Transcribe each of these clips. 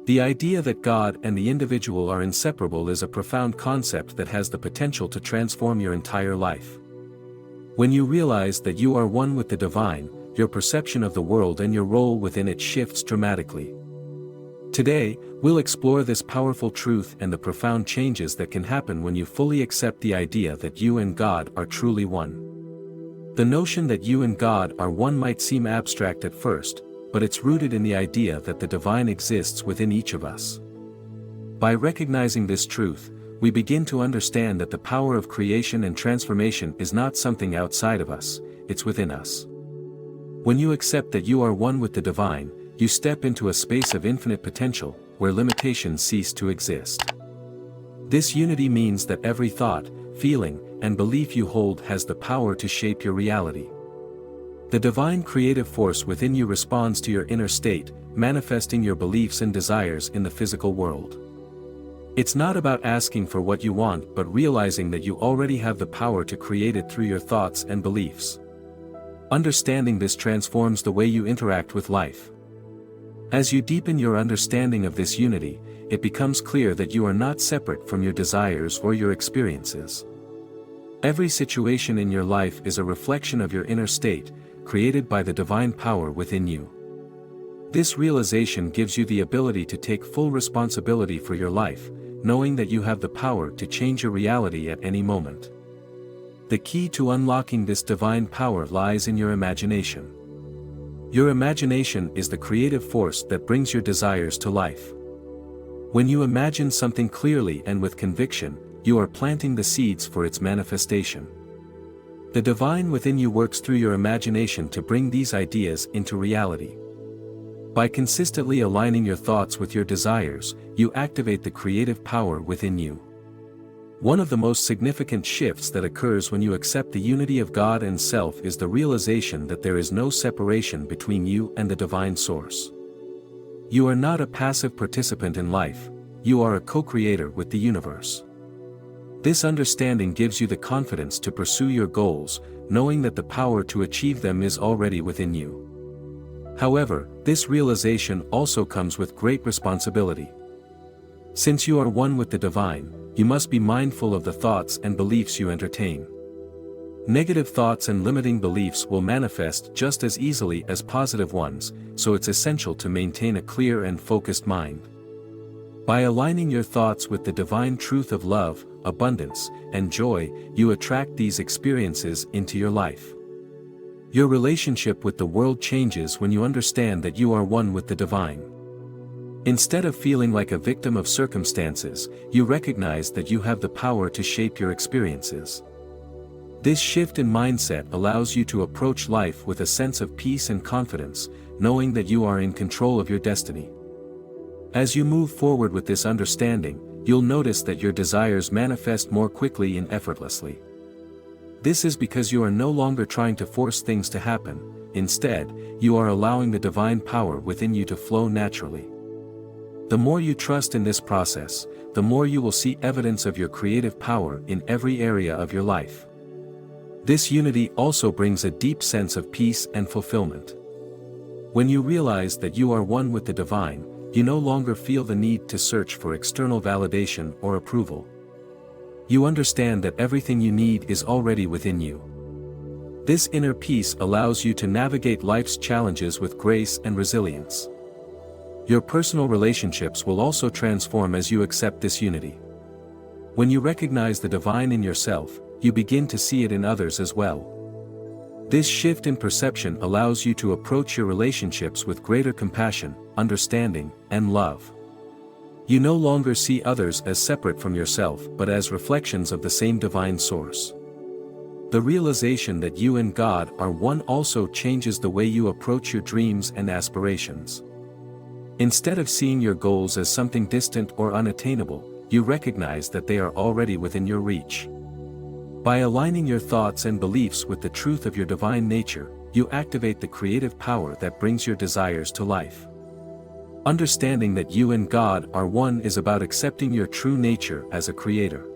The idea that God and the individual are inseparable is a profound concept that has the potential to transform your entire life. When you realize that you are one with the divine, your perception of the world and your role within it shifts dramatically. Today, we'll explore this powerful truth and the profound changes that can happen when you fully accept the idea that you and God are truly one. The notion that you and God are one might seem abstract at first, but it's rooted in the idea that the divine exists within each of us. By recognizing this truth, we begin to understand that the power of creation and transformation is not something outside of us, it's within us. When you accept that you are one with the divine, you step into a space of infinite potential, where limitations cease to exist. This unity means that every thought, feeling, and belief you hold has the power to shape your reality. The divine creative force within you responds to your inner state, manifesting your beliefs and desires in the physical world. It's not about asking for what you want but realizing that you already have the power to create it through your thoughts and beliefs. Understanding this transforms the way you interact with life. As you deepen your understanding of this unity, it becomes clear that you are not separate from your desires or your experiences. Every situation in your life is a reflection of your inner state, created by the divine power within you. This realization gives you the ability to take full responsibility for your life, knowing that you have the power to change your reality at any moment. The key to unlocking this divine power lies in your imagination. Your imagination is the creative force that brings your desires to life. When you imagine something clearly and with conviction, you are planting the seeds for its manifestation. The divine within you works through your imagination to bring these ideas into reality. By consistently aligning your thoughts with your desires, you activate the creative power within you. One of the most significant shifts that occurs when you accept the unity of God and self is the realization that there is no separation between you and the divine source. You are not a passive participant in life, you are a co-creator with the universe. This understanding gives you the confidence to pursue your goals, knowing that the power to achieve them is already within you. However, this realization also comes with great responsibility. Since you are one with the divine, you must be mindful of the thoughts and beliefs you entertain. Negative thoughts and limiting beliefs will manifest just as easily as positive ones, so it's essential to maintain a clear and focused mind. By aligning your thoughts with the divine truth of love, abundance, and joy, you attract these experiences into your life. Your relationship with the world changes when you understand that you are one with the divine. Instead of feeling like a victim of circumstances, you recognize that you have the power to shape your experiences. This shift in mindset allows you to approach life with a sense of peace and confidence, knowing that you are in control of your destiny. As you move forward with this understanding, you'll notice that your desires manifest more quickly and effortlessly. This is because you are no longer trying to force things to happen, instead, you are allowing the divine power within you to flow naturally. The more you trust in this process, the more you will see evidence of your creative power in every area of your life. This unity also brings a deep sense of peace and fulfillment. When you realize that you are one with the divine, you no longer feel the need to search for external validation or approval. You understand that everything you need is already within you. This inner peace allows you to navigate life's challenges with grace and resilience. Your personal relationships will also transform as you accept this unity. When you recognize the divine in yourself, you begin to see it in others as well. This shift in perception allows you to approach your relationships with greater compassion, understanding, and love. You no longer see others as separate from yourself but as reflections of the same divine source. The realization that you and God are one also changes the way you approach your dreams and aspirations. Instead of seeing your goals as something distant or unattainable, you recognize that they are already within your reach. By aligning your thoughts and beliefs with the truth of your divine nature, you activate the creative power that brings your desires to life. Understanding that you and God are one is about accepting your true nature as a creator.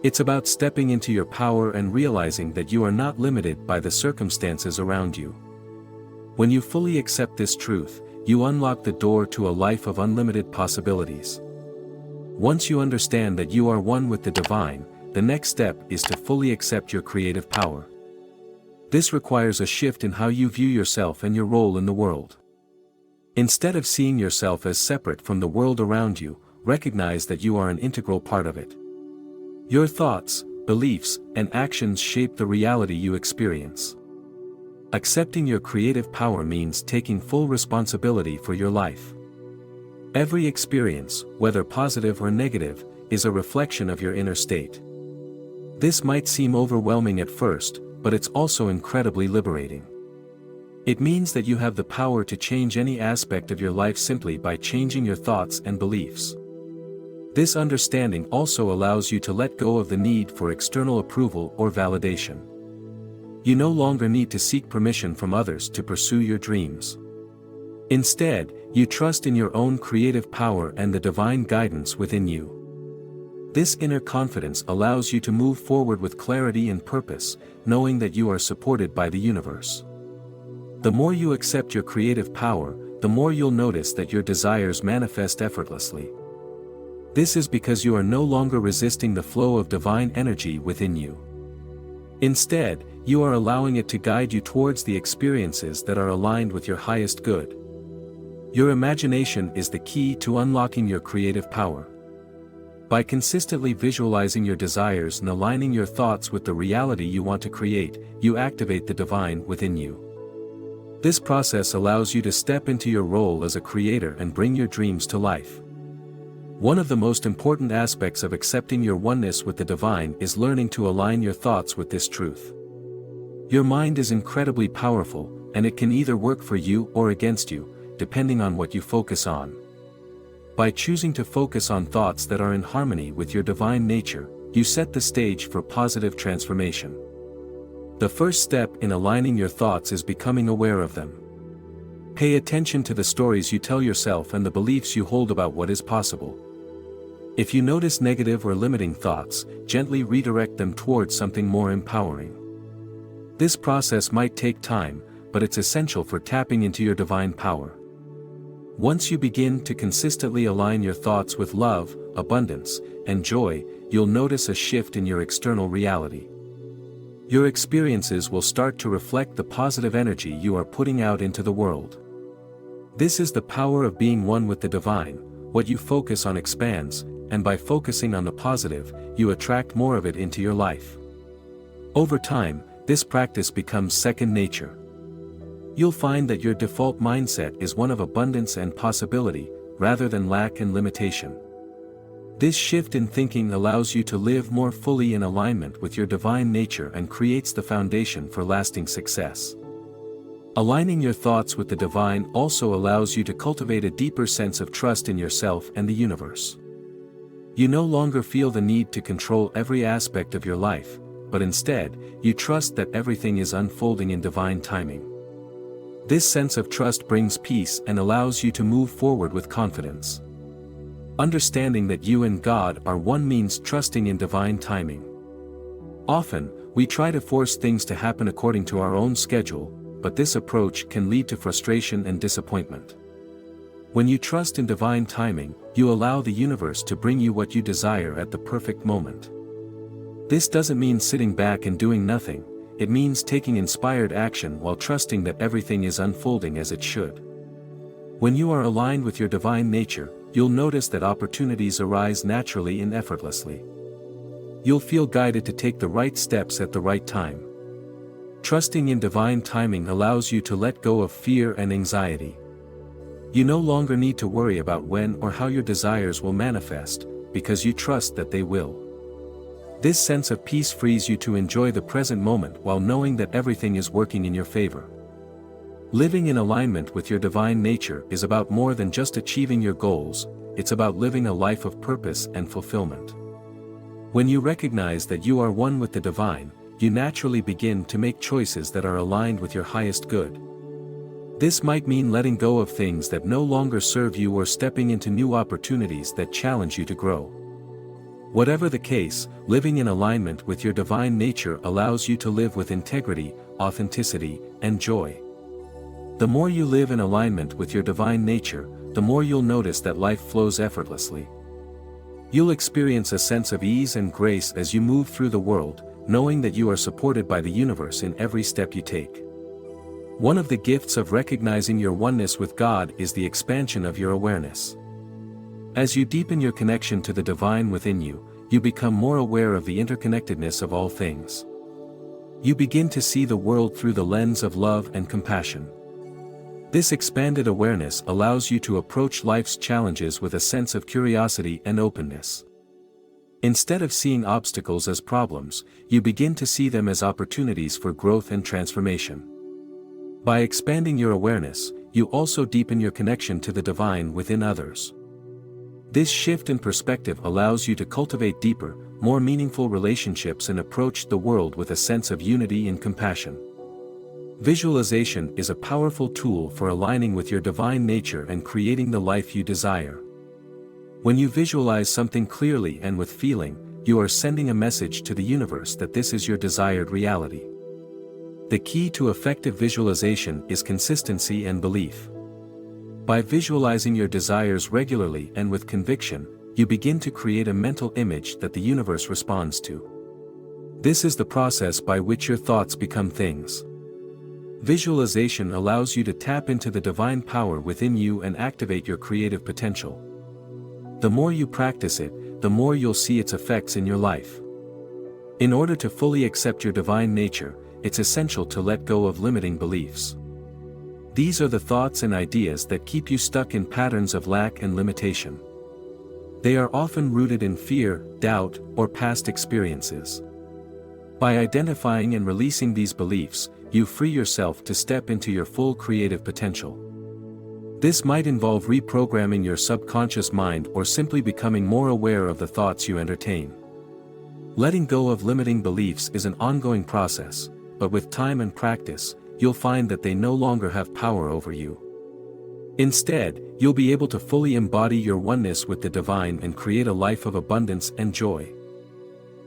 It's about stepping into your power and realizing that you are not limited by the circumstances around you. When you fully accept this truth, you unlock the door to a life of unlimited possibilities. Once you understand that you are one with the divine, the next step is to fully accept your creative power. This requires a shift in how you view yourself and your role in the world. Instead of seeing yourself as separate from the world around you, recognize that you are an integral part of it. Your thoughts, beliefs, and actions shape the reality you experience. Accepting your creative power means taking full responsibility for your life. Every experience, whether positive or negative, is a reflection of your inner state. This might seem overwhelming at first, but it's also incredibly liberating. It means that you have the power to change any aspect of your life simply by changing your thoughts and beliefs. This understanding also allows you to let go of the need for external approval or validation. You no longer need to seek permission from others to pursue your dreams. Instead, you trust in your own creative power and the divine guidance within you. This inner confidence allows you to move forward with clarity and purpose, knowing that you are supported by the universe. The more you accept your creative power, the more you'll notice that your desires manifest effortlessly. This is because you are no longer resisting the flow of divine energy within you. Instead, you are allowing it to guide you towards the experiences that are aligned with your highest good. Your imagination is the key to unlocking your creative power. By consistently visualizing your desires and aligning your thoughts with the reality you want to create, you activate the divine within you. This process allows you to step into your role as a creator and bring your dreams to life. One of the most important aspects of accepting your oneness with the divine is learning to align your thoughts with this truth. Your mind is incredibly powerful, and it can either work for you or against you, depending on what you focus on. By choosing to focus on thoughts that are in harmony with your divine nature, you set the stage for positive transformation. The first step in aligning your thoughts is becoming aware of them. Pay attention to the stories you tell yourself and the beliefs you hold about what is possible. If you notice negative or limiting thoughts, gently redirect them towards something more empowering. This process might take time, but it's essential for tapping into your divine power. Once you begin to consistently align your thoughts with love, abundance, and joy, you'll notice a shift in your external reality. Your experiences will start to reflect the positive energy you are putting out into the world. This is the power of being one with the divine. What you focus on expands, and by focusing on the positive, you attract more of it into your life. Over time, this practice becomes second nature. You'll find that your default mindset is one of abundance and possibility, rather than lack and limitation. This shift in thinking allows you to live more fully in alignment with your divine nature and creates the foundation for lasting success. Aligning your thoughts with the divine also allows you to cultivate a deeper sense of trust in yourself and the universe. You no longer feel the need to control every aspect of your life, but instead, you trust that everything is unfolding in divine timing. This sense of trust brings peace and allows you to move forward with confidence. Understanding that you and God are one means trusting in divine timing. Often, we try to force things to happen according to our own schedule, but this approach can lead to frustration and disappointment. When you trust in divine timing, you allow the universe to bring you what you desire at the perfect moment. This doesn't mean sitting back and doing nothing. It means taking inspired action while trusting that everything is unfolding as it should. When you are aligned with your divine nature, you'll notice that opportunities arise naturally and effortlessly. You'll feel guided to take the right steps at the right time. Trusting in divine timing allows you to let go of fear and anxiety. You no longer need to worry about when or how your desires will manifest, because you trust that they will. This sense of peace frees you to enjoy the present moment while knowing that everything is working in your favor. Living in alignment with your divine nature is about more than just achieving your goals, it's about living a life of purpose and fulfillment. When you recognize that you are one with the divine, you naturally begin to make choices that are aligned with your highest good. This might mean letting go of things that no longer serve you or stepping into new opportunities that challenge you to grow. Whatever the case, living in alignment with your divine nature allows you to live with integrity, authenticity, and joy. The more you live in alignment with your divine nature, the more you'll notice that life flows effortlessly. You'll experience a sense of ease and grace as you move through the world, knowing that you are supported by the universe in every step you take. One of the gifts of recognizing your oneness with God is the expansion of your awareness. As you deepen your connection to the divine within you, you become more aware of the interconnectedness of all things. You begin to see the world through the lens of love and compassion. This expanded awareness allows you to approach life's challenges with a sense of curiosity and openness. Instead of seeing obstacles as problems, you begin to see them as opportunities for growth and transformation. By expanding your awareness, you also deepen your connection to the divine within others. This shift in perspective allows you to cultivate deeper, more meaningful relationships and approach the world with a sense of unity and compassion. Visualization is a powerful tool for aligning with your divine nature and creating the life you desire. When you visualize something clearly and with feeling, you are sending a message to the universe that this is your desired reality. The key to effective visualization is consistency and belief. By visualizing your desires regularly and with conviction, you begin to create a mental image that the universe responds to. This is the process by which your thoughts become things. Visualization allows you to tap into the divine power within you and activate your creative potential. The more you practice it, the more you'll see its effects in your life. In order to fully accept your divine nature, it's essential to let go of limiting beliefs. These are the thoughts and ideas that keep you stuck in patterns of lack and limitation. They are often rooted in fear, doubt, or past experiences. By identifying and releasing these beliefs, you free yourself to step into your full creative potential. This might involve reprogramming your subconscious mind or simply becoming more aware of the thoughts you entertain. Letting go of limiting beliefs is an ongoing process, but with time and practice, you'll find that they no longer have power over you. Instead, you'll be able to fully embody your oneness with the divine and create a life of abundance and joy.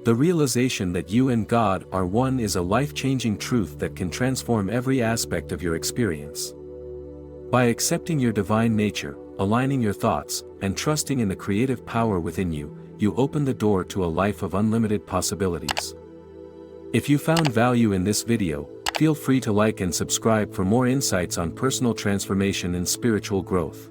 The realization that you and God are one is a life-changing truth that can transform every aspect of your experience. By accepting your divine nature, aligning your thoughts, and trusting in the creative power within you, you open the door to a life of unlimited possibilities. If you found value in this video, feel free to like and subscribe for more insights on personal transformation and spiritual growth.